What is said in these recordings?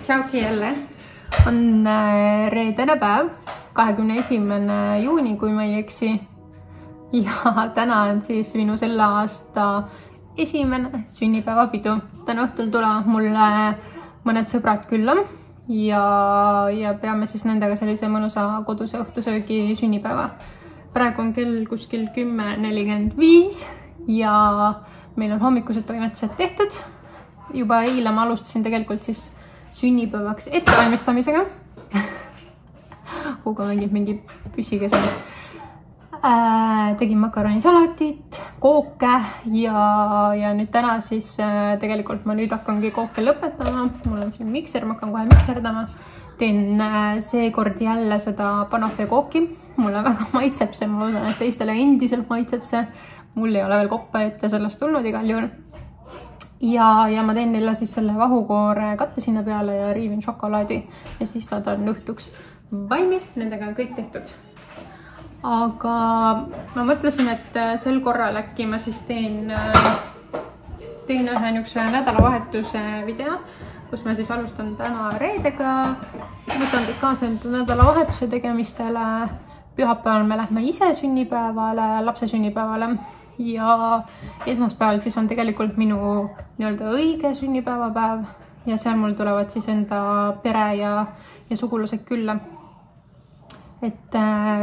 Tšauki jälle. On reedene päev, 21. juuni, kui ma ei eksi. Ja täna on siis minu selle aasta esimene sünnipäevapidu. Täna õhtul tulevad mulle mõned sõbrad külla ja peame siis nendega sellise mõnusa koduse õhtusöögi sünnipäeva. Praegu on kell kuskil 10:45 ja meil on hommikused toimetused tehtud. Juba eile ma alustasin tegelikult siis sünnipäevaks ettevalmistamisega. Hugo mängib mingi püsiga seal. Tegin makaronisalatit, kooke ja nüüd täna siis tegelikult ma nüüd hakkangi kooke lõpetama. Mul on siin mikser, ma hakkan kohe mikserdama. Teen seekord jälle seda panofe kooki. Mulle väga maitseb see, ma usun, et teistele endiselt maitseb see. Mul ei ole veel koppa ette sellest tulnud igal juhul. Ja ma teen neile siis selle vahukoore katte sinna peale ja riivin šokolaadi ja siis nad on õhtuks valmis, nendega on kõik tehtud. Aga ma mõtlesin, et sel korral äkki ma siis teen ühe niisuguse nädalavahetuse video, kus ma siis alustan täna reedega. Võtan teid kaasa nädalavahetuse tegemistele. Pühapäeval me lähme ise sünnipäevale, lapse sünnipäevale. Ja esmaspäeval siis on tegelikult minu nii-öelda õige sünnipäevapäev ja seal mul tulevad siis enda pere ja sugulased külla. Et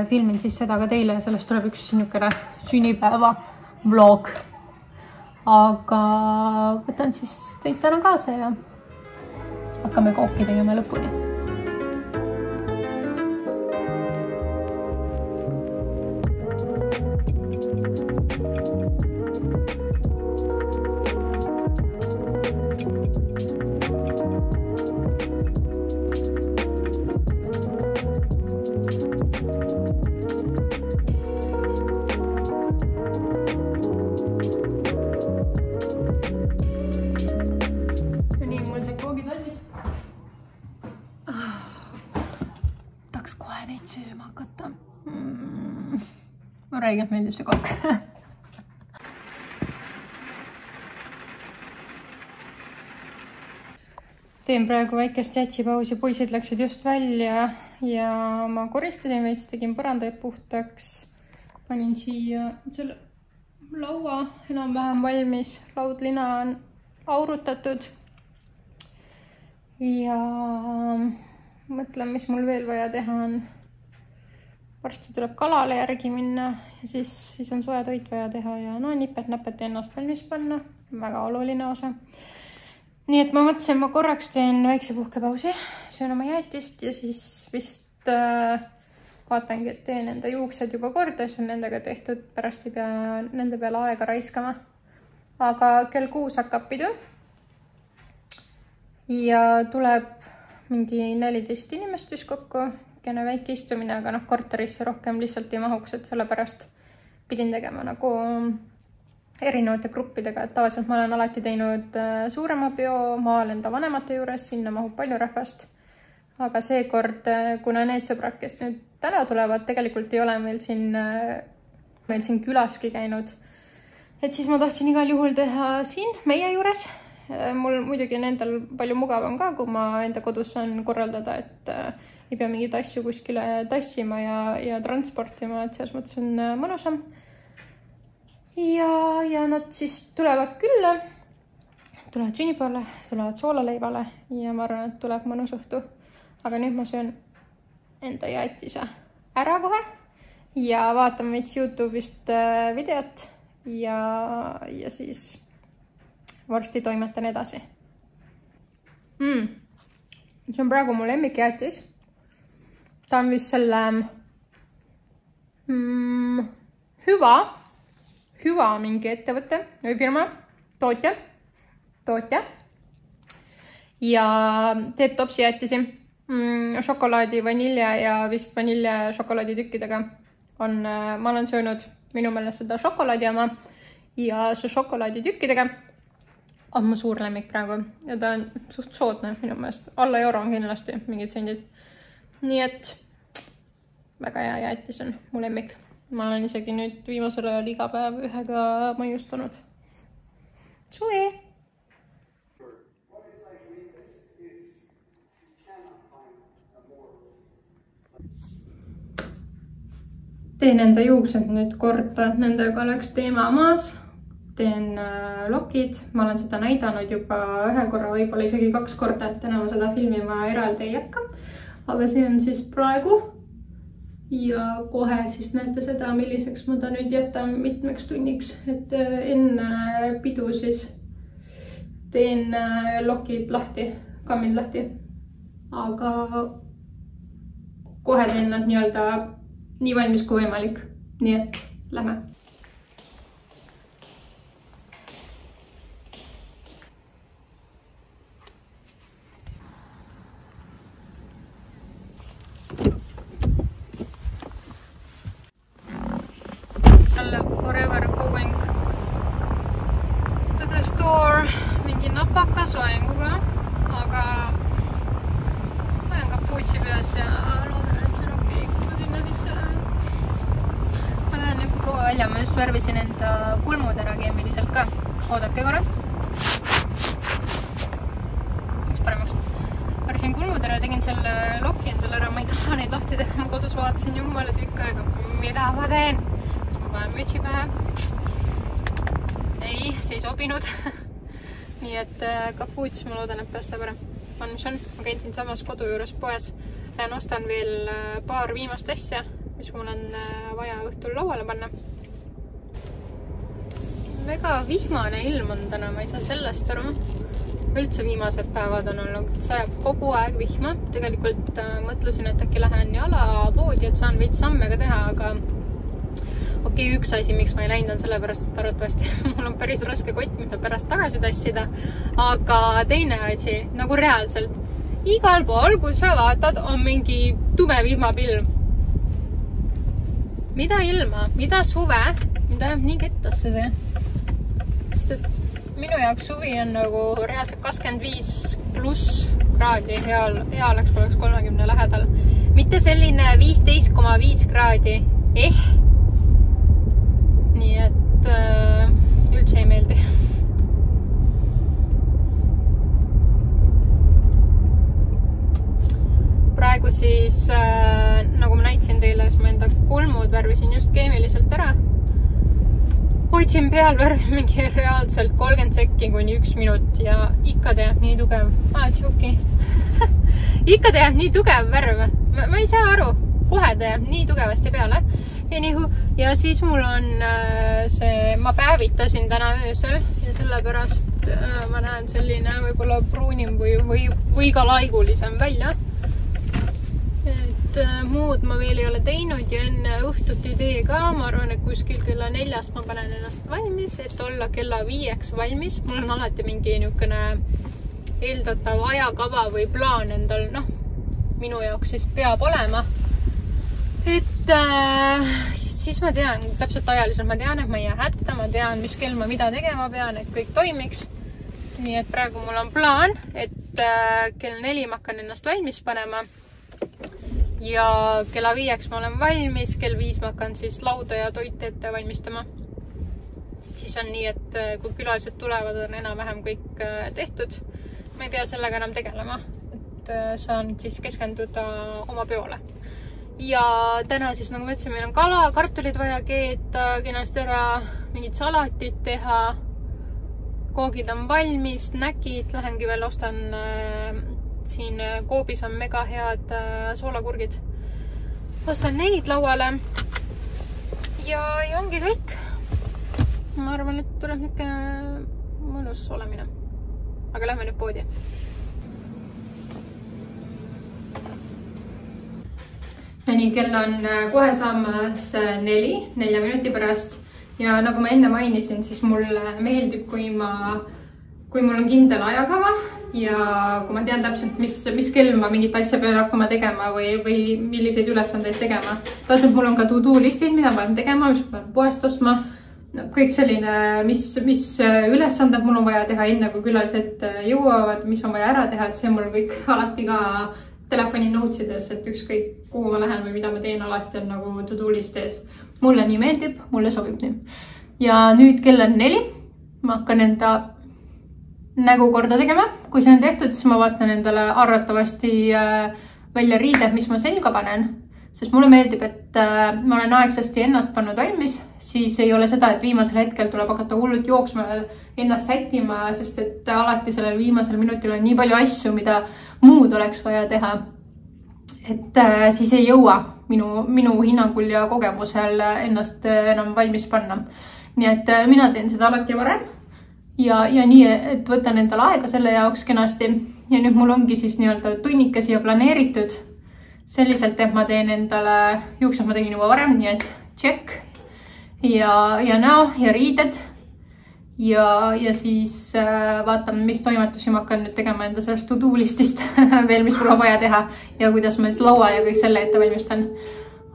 filmin siis seda ka teile ja sellest tuleb üks niisugune sünnipäeva vlog. Aga võtan siis teid täna kaasa ja hakkame kooki tegema lõpuni. Räigelt meeldib see kook. Teen praegu väikest jätsipausi, poisid läksid just välja ja ma koristasin veits, tegin põrandaid puhtaks. Panin siia selle laua enam-vähem valmis, laudlina on aurutatud. Ja mõtlen, mis mul veel vaja teha on. Varsti tuleb kalale järgi minna ja siis on soe toit vaja teha ja nipet-näpet ennast valmis panna. Väga oluline osa. Nii et ma mõtlesin, ma korraks teen väikse puhkepausi, söön oma jäätist ja siis vist vaatangi, et teen enda juuksed juba korda, siis on nendega tehtud, pärast ei pea nende peale aega raiskama. Aga kell 6 hakkab pidu ja tuleb mingi 14 inimest vist kokku. Kene väike istumine, aga korterisse rohkem lihtsalt ei mahuks, et sellepärast pidin tegema nagu erinevate gruppidega, et tavaliselt ma olen alati teinud suurema peo maal enda vanemate juures, sinna mahub palju rahvast. Aga seekord, kuna need sõbrad, kes nüüd täna tulevad, tegelikult ei ole meil siin külaski käinud. Et siis ma tahtsin igal juhul teha siin meie juures. Mul muidugi nendel palju mugavam ka, kui ma enda kodus saan korraldada, et ei pea mingid asju kuskile tassima ja transportima, et selles mõttes on mõnusam. Ja nad siis tulevad külla, tulevad sünnipäevale, tulevad soolaleivale ja ma arvan, et tuleb mõnus õhtu. Aga nüüd ma söön enda jäätise ära kohe ja vaatan veits YouTube'ist videot ja siis varsti toimetan edasi. See on praegu mu lemmikjäätis. Ta on vist selle Hüva mingi ettevõtte või firma, tootja. Ja teeb topsijäätisi šokolaadi, vanilja ja vist vanilja šokolaaditükkidega. Ma olen söönud minu meelest seda šokolaadi oma ja see šokolaaditükkidega on mu suur lemmik praegu. Ja ta on suht soodne minu meelest. Alla euro on kindlasti mingid sendid. Nii et väga hea jäätis on mu lemmik. Ma olen isegi nüüd viimasel ajal iga päev ühega maiustanud. Sui! teen enda juuksed nüüd korda, et nendega oleks teema maas. Teen lokid, ma olen seda näidanud juba ühe korra, võib-olla isegi 2 korda, et täna ma seda filmima eraldi ei jätka. Aga see on siis praegu ja kohe siis näete seda, milliseks ma ta nüüd jätan mitmeks tunniks, et enne pidu siis teen lokid lahti, kammid lahti, aga kohe teen nad nii-öelda nii valmis kui võimalik, nii et lähme. Forever going to the store mingi napaka soenguga, aga olen kapuutsi peas ja loodan, et see on okei, kui ma sinna sisse lähen. Ma lähen nagu proua välja, ma just värvisin enda kulmud ära keemiliselt ka. Oodake korra. Üks paremaks. Värvisin kulmud ära, tegin selle loki endale ära, ma ei taha neid lahti teha, ma kodus vaatasin jumala tükk aega, mida ma teen. Mütsi pähe. Ei, see ei sobinud. Nii et kapuuts, ma loodan, et päästab ära. On, mis on? Ma käin siin samas kodu juures poes. Lähen ostan veel paar viimast asja, mis mul on vaja õhtul lauale panna. Väga vihmane ilm on täna, ma ei saa sellest aru. Üldse viimased päevad on olnud, sajab kogu aeg vihma. Tegelikult mõtlesin, et äkki lähen jala poodi, et saan veits samme ka teha, aga okei, üks asi, miks ma ei läinud on sellepärast, et arvatavasti mul on päris raske kott, mida pärast tagasi tassida. Aga teine asi, nagu reaalselt, igal pool, kui sa vaatad, on mingi tume vihmapilv. Mida ilma, mida suve, mida jääb nii kettasse see. Sest et minu jaoks suvi on nagu reaalselt 25+ kraadi, hea oleks, kui oleks 30 lähedal. Mitte selline 15,5 kraadi, Nii et üldse ei meeldi. Praegu siis, nagu ma näitasin teile, siis ma enda kulmud värvisin just keemiliselt ära. Hoidsin peal värvi mingi reaalselt 30 sekki kuni 1 minut ja ikka teeb nii tugev. Ikka teeb nii tugev värv. Ma ei saa aru, kohe teeb nii tugevasti peale. Ja siis mul on see, ma päevitasin täna öösel ja sellepärast ma näen selline võib-olla pruunim või ka laigulisem välja. Et muud ma veel ei ole teinud ja enne õhtut ei tee ka. Ma arvan, et kuskil kella 4 ma panen ennast valmis, et olla kella 5 valmis. Mul on alati mingi niisugune eeldatav ajakava või plaan endal, minu jaoks siis peab olema. Et siis ma tean, täpselt ajaliselt ma tean, et ma ei jää hätta, ma tean, mis kell ma mida tegema pean, et kõik toimiks. Nii et praegu mul on plaan, et kell 4 ma hakkan ennast valmis panema ja kella 5 ma olen valmis, kell 5 ma hakkan siis lauda ja toite ette valmistama. Siis on nii, et kui külalised tulevad, on enam-vähem kõik tehtud. Ma ei pea sellega enam tegelema, et saan siis keskenduda oma peole. Ja täna siis, nagu ma ütlesin, meil on kala, kartulid vaja keeta, kenasti ära mingid salatit teha. Koogid on valmis, näkid, lähengi veel ostan siin koobis on mega head soolakurgid. Ostan neid lauale ja ongi kõik. Ma arvan, et tuleb niisugune mõnus olemine. Aga lähme nüüd poodi. Nii, kell on kohe saamas 4 minuti pärast ja nagu ma enne mainisin, siis mulle meeldib, kui mul on kindel ajakava ja kui ma tean täpselt, mis kell ma mingit asja pean hakkama tegema või milliseid ülesandeid tegema. Taas, mul on ka to-do listid, mida ma pean tegema, mis ma pean poest ostma. Kõik selline, mis ülesanded mul on vaja teha enne, kui külalised jõuavad, mis on vaja ära teha, et see mul kõik alati ka telefoni notesides, et ükskõik kuhu ma lähen või mida ma teen, alati on nagu to-do list ees. Mulle nii meeldib, mulle sobib nii. Ja nüüd kell on 4. Ma hakkan enda nägu korda tegema. Kui see on tehtud, siis ma vaatan endale arvatavasti välja riided, mis ma selga panen. sest mulle meeldib, et ma olen aegsasti ennast pannud valmis, siis ei ole seda, et viimasel hetkel tuleb hakata hullult jooksma ja ennast sättima, sest et alati sellel viimasel minutil on nii palju asju, mida muud oleks vaja teha. Et siis ei jõua minu hinnangul ja kogemusel ennast enam valmis panna. Nii et mina teen seda alati varem ja nii, et võtan endale aega selle jaoks kenasti. Ja nüüd mul ongi siis nii-öelda tunnike siia planeeritud selliselt, et ma teen endale juuksed, ma tegin juba varem, nii et check ja näo ja riided ja siis vaatan, mis toimetusi ma hakkan nüüd tegema enda sellest to-do listist veel, mis mul on vaja teha ja kuidas ma siis laua ja kõik selle ette valmistan.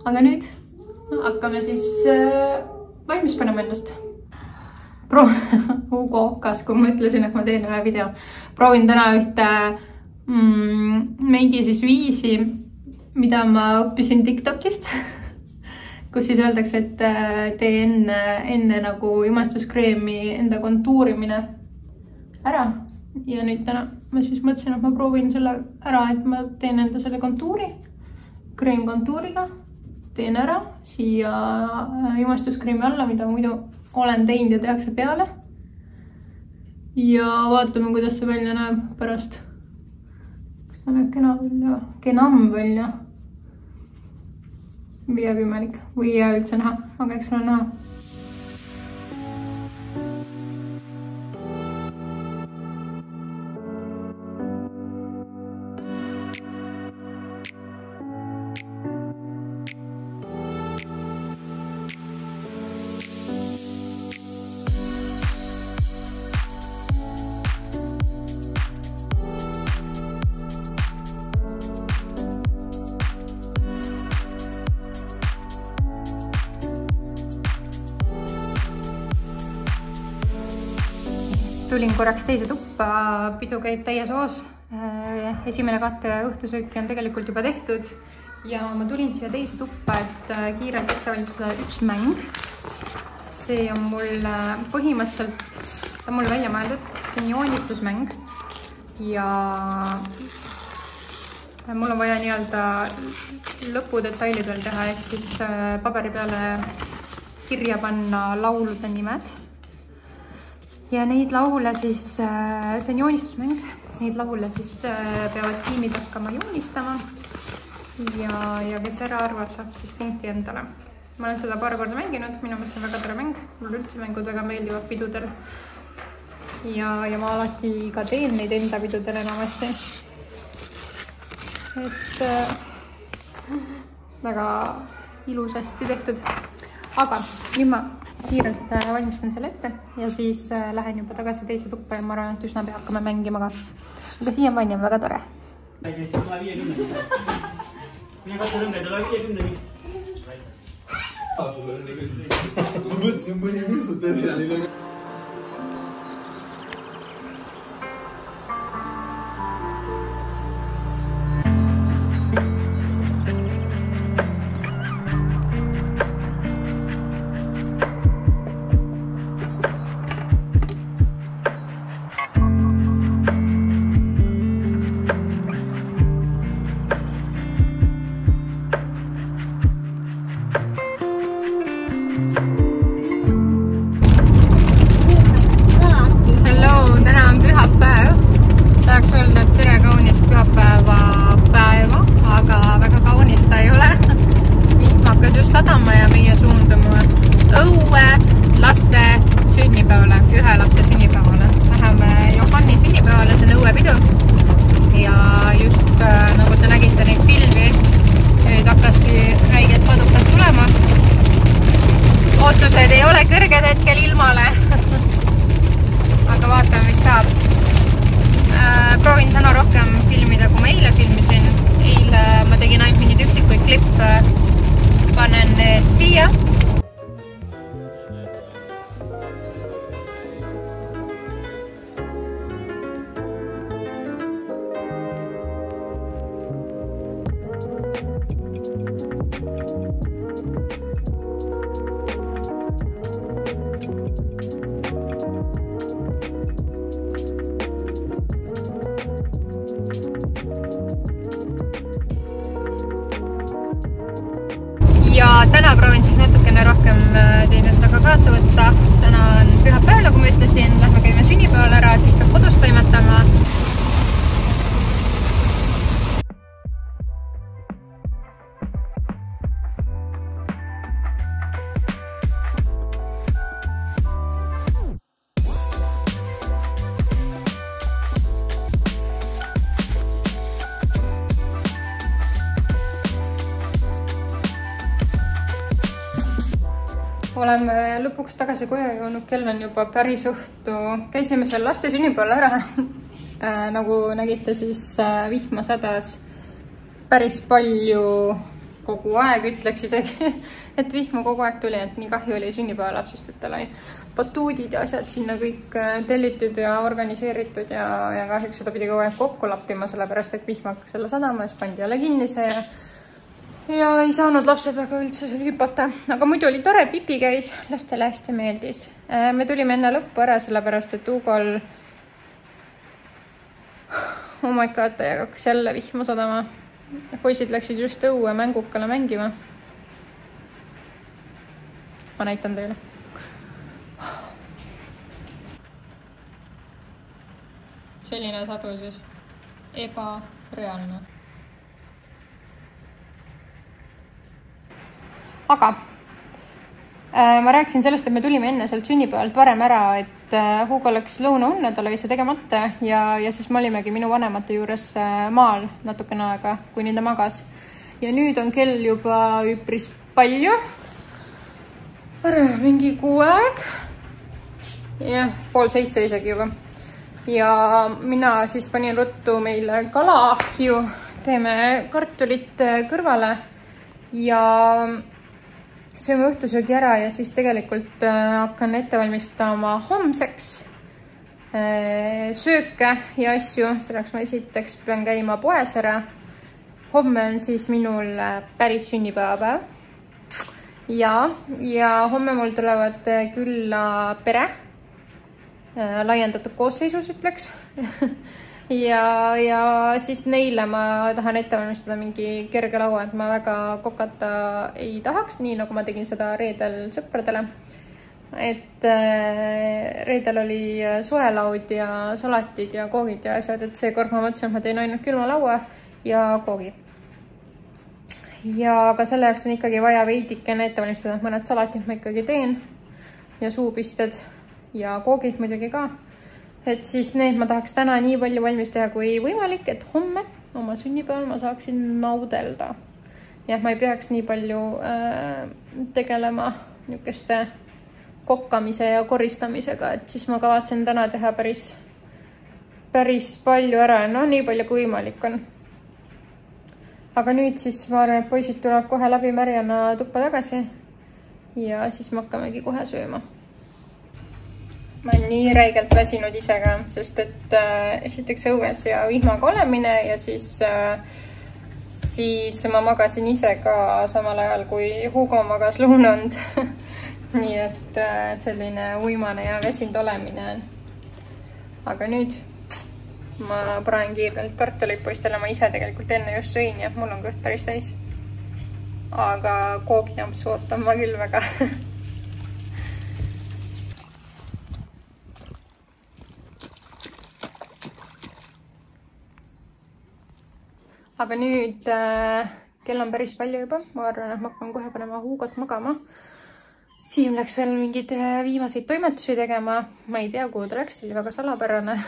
Aga nüüd hakkame siis valmis panema ennast. Hugo okkas, kui ma ütlesin, et ma teen ühe video. Proovin täna ühte mingi siis viisi, mida ma õppisin TikTokist, kus siis öeldakse, et tee enne nagu imestuskreemi enda kontuurimine ära. Ja nüüd täna ma siis mõtlesin, et ma proovin selle ära, et ma teen enda selle kontuuri, kreemkontuuriga, teen ära siia imestuskreemi alla, mida muidu olen teinud ja tehakse peale. Ja vaatame, kuidas see välja näeb pärast. Kas ta näeb kenam välja? Või jääb imelik? Või ei jää üldse näha? Aga eks ole näha. Tulin korraks teise tuppa, pidu käib täies hoos. Esimene katte õhtusööki on tegelikult juba tehtud ja ma tulin siia teise tuppa, et kiirelt ette valmistada üks mäng. See on mul põhimõtteliselt, ta on mul välja mõeldud, see on joonistusmäng ja mul on vaja nii-öelda lõpudetailid veel teha, ehk siis paberi peale kirja panna laulude nimed. Ja neid laule siis, see on joonistusmäng, neid laule siis peavad tiimid hakkama joonistama ja kes ära arvab, saab siis punkti endale. Ma olen seda paar korda mänginud, minu meelest on väga tore mäng, mul üldse mängud väga meeldivad pidudel ja ma alati ka teen neid enda pidudel enamasti. Et väga ilusasti tehtud, aga nüüd ma kiirelt valmistan selle ette ja siis lähen juba tagasi teise tuppa ja ma arvan, et üsna pea hakkame mängima ka. Aga siiamaani on väga tore. Mina katsu rõnged ole 50. Ma mõtlesin mõni minut edasi. Sadama ja meie suundume õue laste sünnipäevale, ühe lapse sünnipäevale. Läheme Johanni sünnipäevale, see on õuepidu ja just nagu te nägite neid pilvi, nüüd hakkaski väiked padukad tulema. Ootused ei ole kõrged hetkel ilmale, aga vaatame, mis saab. Proovin täna rohkem filmida, kui ma eile filmisin. Eile ma tegin ainult mingid üksikuid klippe. Panen need siia. täna proovin siis natukene rohkem teid endaga kaasa võtta. Täna on pühapäev, nagu ma ütlesin, lähme käime sünnipäeval ära, siis peab kodus toimetama. Oleme lõpuks tagasi koju jõudnud, kell on juba päris õhtu. Käisime seal laste sünnipäeval ära. Nagu nägite, siis vihma sadas päris palju kogu aeg, ütleks isegi, et vihma kogu aeg tuli, et nii kahju oli sünnipäevalapsest, et tal oli batuudid ja asjad sinna kõik tellitud ja organiseeritud ja kahjuks seda pidi kogu aeg kokku lappima, sellepärast et vihma hakkas jälle sadama, siis pandi jälle kinni see ja ei saanud lapsed väga üldse sul hüpata. Aga muidu oli tore, Pipi käis, lastele hästi meeldis. Me tulime enne lõppu ära, sellepärast et Hugol oh my god, hakkas jälle vihma sadama. Poisid läksid just õue mängukale mängima. Ma näitan teile. Selline sadu siis. Ebareaalne. Aga ma rääkisin sellest, et me tulime enne sealt sünnipäevalt varem ära, et Hugo läks lõunaunne, tal oli see tegemata ja siis me olimegi minu vanemate juures maal natukene aega, kuni ta magas. Ja nüüd on kell juba üpris palju. Mingi 6 aeg. Jah, 6:30 isegi juba. Ja mina siis panin ruttu meile kalaahju, teeme kartulit kõrvale ja sööme õhtusöögi ära ja siis tegelikult hakkan ette valmistama homseks sööke ja asju. Selleks ma esiteks pean käima poes ära. Homme on siis minul päris sünnipäevapäev. Ja homme mul tulevad külla pere. Laiendatud koosseisus ütleks. Ja siis neile ma tahan ette valmistada mingi kerge laua, et ma väga kokata ei tahaks, nii nagu ma tegin seda reedel sõpradele. Et reedel oli soelaud ja salatid ja koogid ja asjad, et seekord ma mõtlesin, et ma teen ainult külma laua ja koogi. Ja ka selle jaoks on ikkagi vaja veidikene ette valmistada, et mõned salatid ma ikkagi teen ja suupisted ja koogid muidugi ka. Et siis need ma tahaks täna nii palju valmis teha kui võimalik, et homme oma sünnipäeval ma saaksin naudelda. Ja ma ei peaks nii palju tegelema niisuguste kokkamise ja koristamisega, et siis ma kavatsen täna teha päris palju ära, no nii palju kui võimalik on. Aga nüüd siis ma arvan, et poisid tulevad kohe läbi märjana tuppa tagasi ja siis me hakkamegi kohe sööma. Ma olen nii räigelt väsinud ise ka, sest et esiteks õues ja vihmaga olemine ja siis ma magasin ise ka samal ajal, kui Hugo magas lõunand. Nii et selline uimane ja väsinud olemine. Aga nüüd ma praen kiirelt kartuleid poistele, ma ise tegelikult enne just sõin ja mul on kõht päris täis. Aga koogijamps ootan ma küll väga. Aga nüüd kell on päris palju juba. Ma arvan, et ma hakkan kohe panema Hugot magama. Siim läks veel mingid viimaseid toimetusi tegema. Ma ei tea, kuhu ta läks, oli väga salapärane.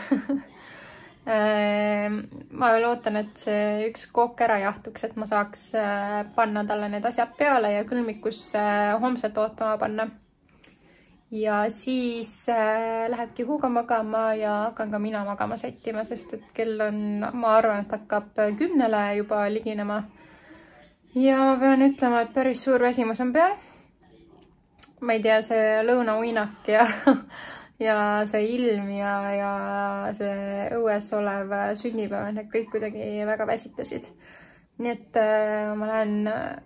Ma veel ootan, et see üks kook ära jahtuks, et ma saaks panna talle need asjad peale ja külmikusse homset ootama panna. Ja siis lähebki Hugo magama ja hakkan ka mina magama sättima, sest et kell on, ma arvan, et hakkab 10 juba liginema. Ja pean ütlema, et päris suur väsimus on peal. Ma ei tea, see lõunauinak ja see ilm ja see õues olev sünnipäev, need kõik kuidagi väga väsitasid. Nii et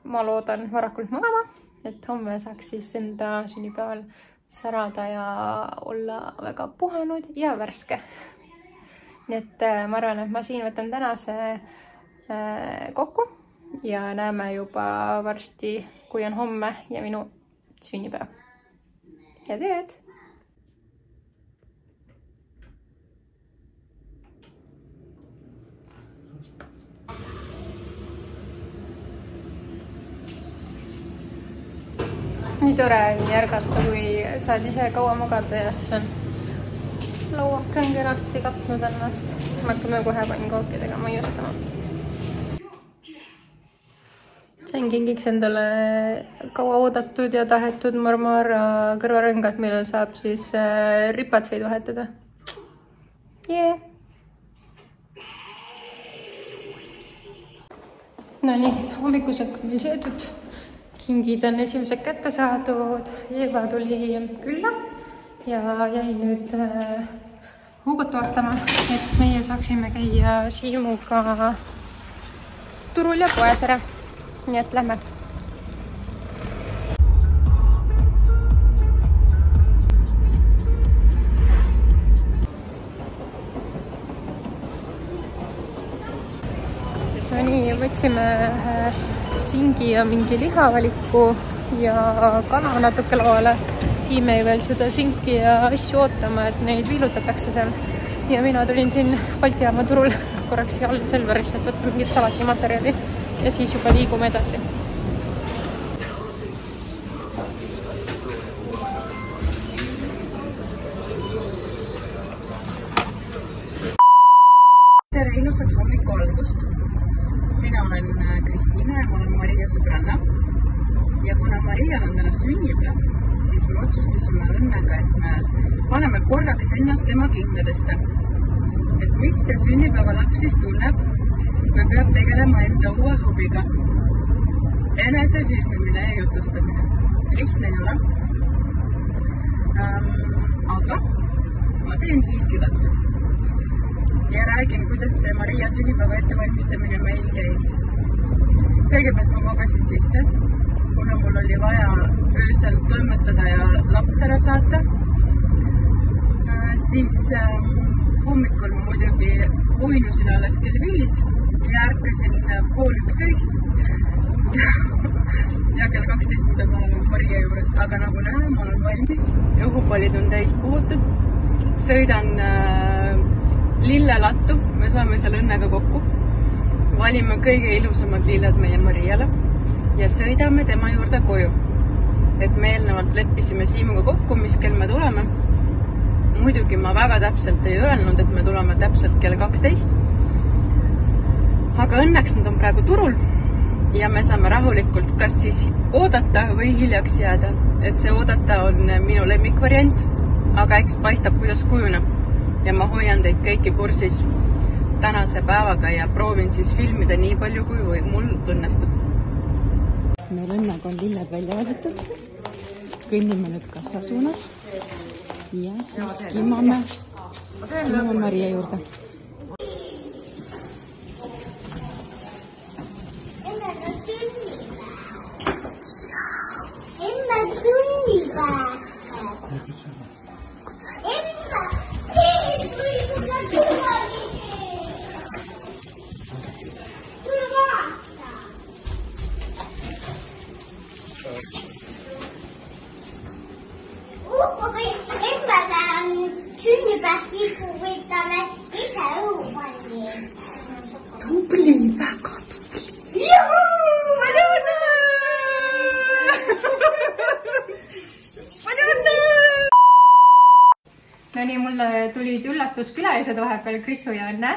ma loodan varakult magama, et homme saaks siis enda sünnipäeval särada ja olla väga puhanud ja värske. Nii et ma arvan, et ma siin võtan tänase kokku ja näeme juba varsti, kui on homme ja minu sünnipäev. Head ööd! Nii tore on järgata, kui saad ise kaua magada ja see on lauake on kenasti katnud ennast. Me hakkame kohe pannkookedega maiustama. Sain kingiks endale kaua oodatud ja tahetud Marmara kõrvarõngad, millel saab siis ripatseid vahetada. Yeah. No nii, hommikused on meil söödud. Kingid on esimesed kätte saadud. Eeva tuli külla ja jäi nüüd Hugot vaatama, et meie saaksime käia Siimuga turul ja poes ära. Nii et lähme. No nii, võtsime singi ja mingi lihavaliku ja kana natuke lauale. Siim jäi veel seda sinki ja asju ootama, et neid viilutatakse seal. Ja mina tulin siin Balti jaama turul korraks all Selverisse, et võtta mingit salatimaterjali ja siis juba liigume edasi. Tere ilusat hommiku algust. Mina olen Kristiina ja ma olen Maria sõbranna. Ja kuna Marial on täna sünnipäev, siis me otsustasime Õnnega, et me paneme korraks ennast tema kingadesse. Et mis see sünnipäevalaps siis tunneb, kui peab tegelema enda uue hobiga. Enese filmimine ja jutustamine. Lihtne ei ole. Aga ma teen siiski katse. Ja räägin, kuidas see Maria sünnipäeva ettevalmistamine meil käis. Kõigepealt ma magasin sisse, kuna mul oli vaja öösel toimetada ja laps ära saata. Siis hommikul ma muidugi uinusin alles kell 5 ja ärkasin 10:30 ja kell 12 ma pean olema Maria juures. Aga nagu näha, ma olen valmis. Õhupallid on täis puhutud. Sõidan lillelattu, me saame seal Õnnega kokku. Valime kõige ilusamad lilled meie Mariale ja sõidame tema juurde koju. Et me eelnevalt leppisime Siimuga kokku, mis kell me tuleme. Muidugi ma väga täpselt ei öelnud, et me tuleme täpselt kell 12. Aga õnneks nad on praegu turul ja me saame rahulikult kas siis oodata või hiljaks jääda. Et see oodata on minu lemmikvariant, aga eks paistab, kuidas kujuneb. Ja ma hoian teid kõiki kursis tänase päevaga ja proovin siis filmida nii palju, kui mul õnnestub. Meil Õnnega on lilled välja valitud. Kõnnime nüüd kassa suunas ja siis kimame Maria juurde. Tubli, väga tubli. Palju õnne! Palju õnne! No nii, mulle tulid üllatuskülalised vahepeal, Krisu ja Õnne.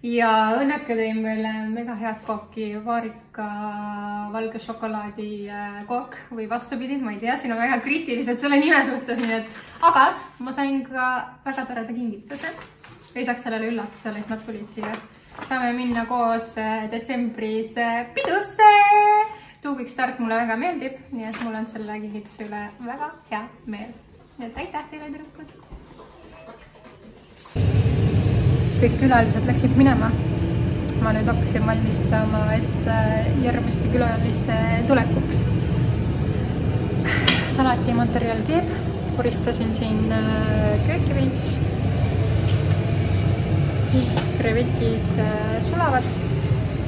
Ja Õnneke tõi meile mega head kooki, vaarika valge šokolaadi kook või vastupidi, ma ei tea, siin on väga kriitilised selle nime suhtes, nii et... Aga ma sain ka väga toreda kingituse. Lisaks sellele üllatusele, et nad tulid siia. Saame minna koos detsembris pidusse. Tuugik start mulle väga meeldib, nii et mul on selle kingituse üle väga hea meel. Nii et aitäh teile, tüdrukud! Kõik külalised läksid minema. Ma nüüd hakkasin valmistama, et järgmiste külaliste tulekuks. Salatimaterjal keeb. Koristasin siin kööki veits. Krevetid sulavad.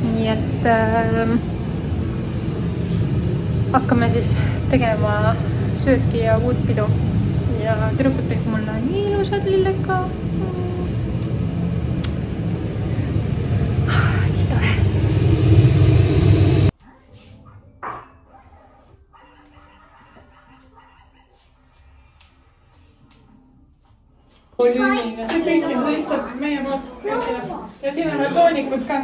Nii et hakkame siis tegema sööki ja uut pidu. Ja tüdrukud tegid mulle nii ilusad lilled ka. Nii tore. See kõike mõistab meie poolt ja siin on veel toonikud ka.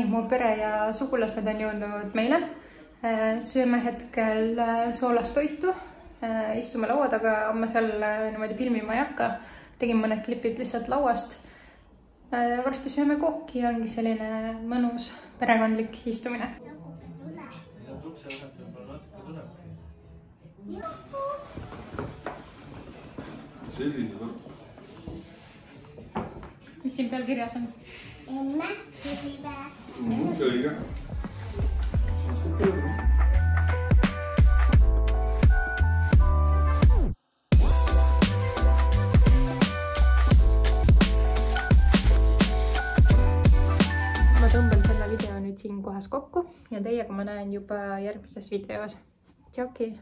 Mu pere ja sugulased on jõudnud meile. Sööme hetkel soolastoitu. Istume laua taga, ma seal niimoodi filmima ei hakka. Tegin mõned klipid lihtsalt lauast. Varsti sööme kooki ja ongi selline mõnus perekondlik istumine. Selline või? Mis siin peal kirjas on? Emme, sünnipäev. Õige. Ma tõmban selle video nüüd siin kohas kokku ja teiega ma näen juba järgmises videos. Tšauki!